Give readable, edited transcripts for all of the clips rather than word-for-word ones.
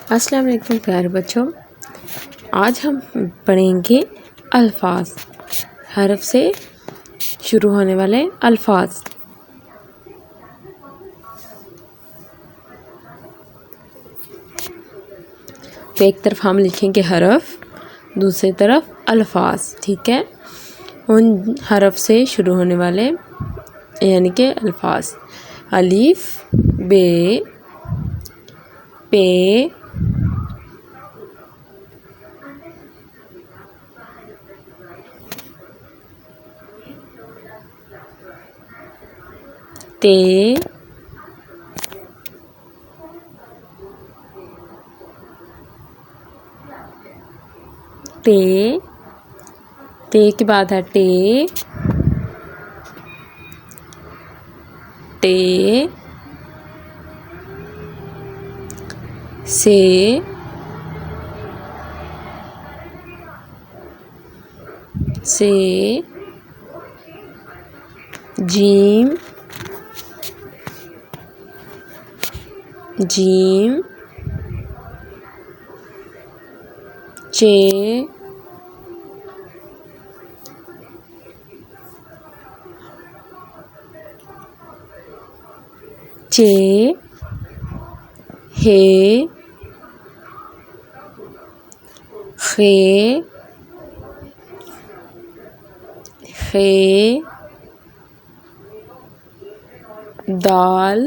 अस्सलाम वालेकुम प्यारे बच्चों, आज हम पढ़ेंगे अल्फाज, हरफ से शुरू होने वाले अल्फाज। तो एक तरफ हम लिखेंगे हरफ, दूसरी तरफ अल्फाज, ठीक है। उन हरफ से शुरू होने वाले यानी कि अल्फाज: अलिफ, बे, पे, ते, ते के बाद है टे, से, जीम, चे, हे, खे, दाल।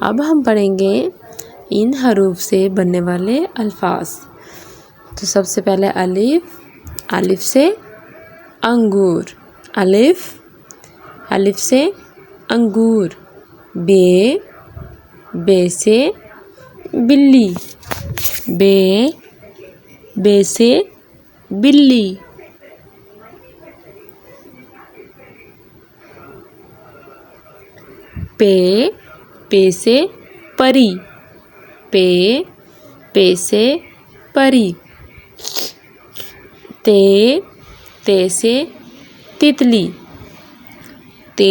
अब हम पढ़ेंगे इन हरूफ से बनने वाले अल्फाज। तो सबसे पहले अलिफ, अलिफ से अंगूर, अलिफ से अंगूर। बे से बिल्ली, बे से बिल्ली। पे से परी, पे से परी। ते से तितली, ते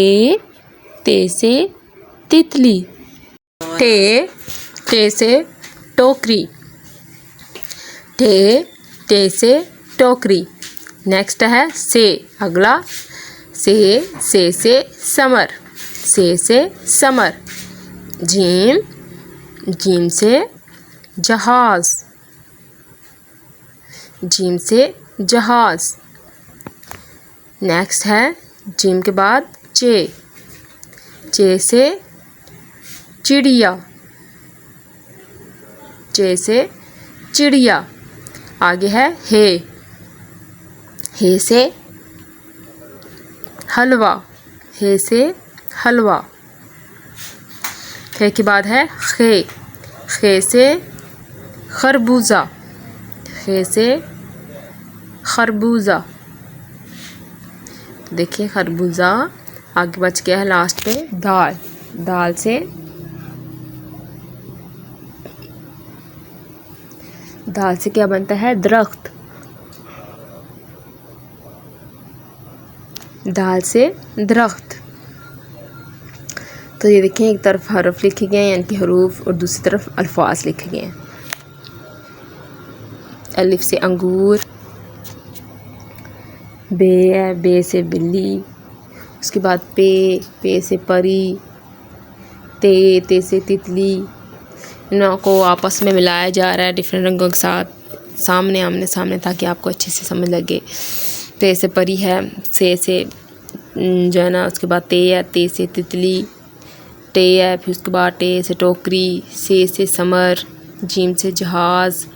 से तितली। ते से टोकरी, ते से टोकरी। नेक्स्ट है से, अगला से समर, से समर। जीम से जहाज, नेक्स्ट है जीम के बाद चे से चिड़िया, आगे है हे से हलवा, खे के बाद है खे से खरबूजा, देखिए खरबूजा। आगे बच गया है लास्ट पे दाल से क्या बनता है? दरख्त, दाल से दरख्त। तो ये देखिए, एक तरफ हरफ लिखे गए हैं यानी कि हरूफ, और दूसरी तरफ अल्फाज लिखे गए हैं। अलिफ से अंगूर, बे से बिल्ली, उसके बाद पे से परी, ते से तितली। इनको को आपस में मिलाया जा रहा है डिफरेंट रंगों के साथ, आमने सामने, ताकि आपको अच्छे से समझ लगे। ते से परी है, से जो है ना, उसके बाद ते से तितली, है, फिर उसके बाद टे से टोकरी, से समर, जीम से जहाज।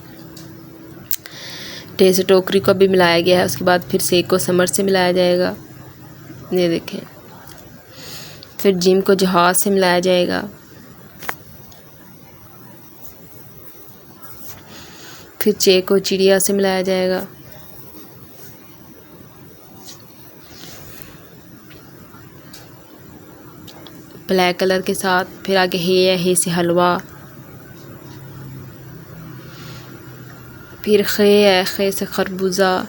टे से टोकरी को भी मिलाया गया है, उसके बाद फिर से को समर से मिलाया जाएगा, ये देखें। फिर जीम को जहाज से मिलाया जाएगा, फिर चे को चिड़िया से मिलाया जाएगा, ब्लैक कलर के साथ। फिर आगे हे से हलवा, फिर खे से खरबूजा,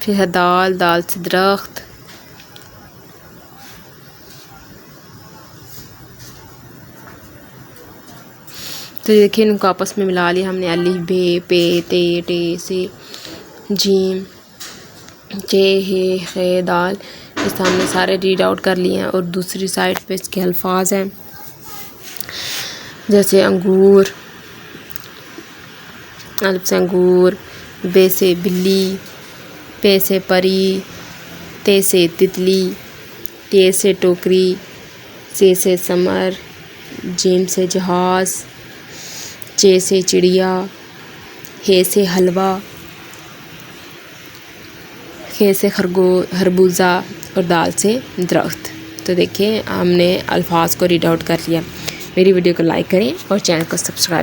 फिर है दाल, दाल से दरख्त, तो देखिए इनको आपस में मिला लिया हमने। अलिफ बे पे ते टे से जीम चे हे खे दाल, इस हमने सारे रीड आउट कर लिए हैं। और दूसरी साइड पे इसके अल्फाज हैं जैसे अंगूर, अलिफ से अंगूर, बे से बिल्ली, पे से परी, ते से तितली, टे से टोकरी, से समर, जीम से जहाज़, चे से चिड़िया, हे से हलवा, खे से खरबूजा और दाल से दरख्त। तो देखिए हमने अल्फाज को रीड आउट कर लिया। मेरी वीडियो को लाइक करें और चैनल को सब्सक्राइब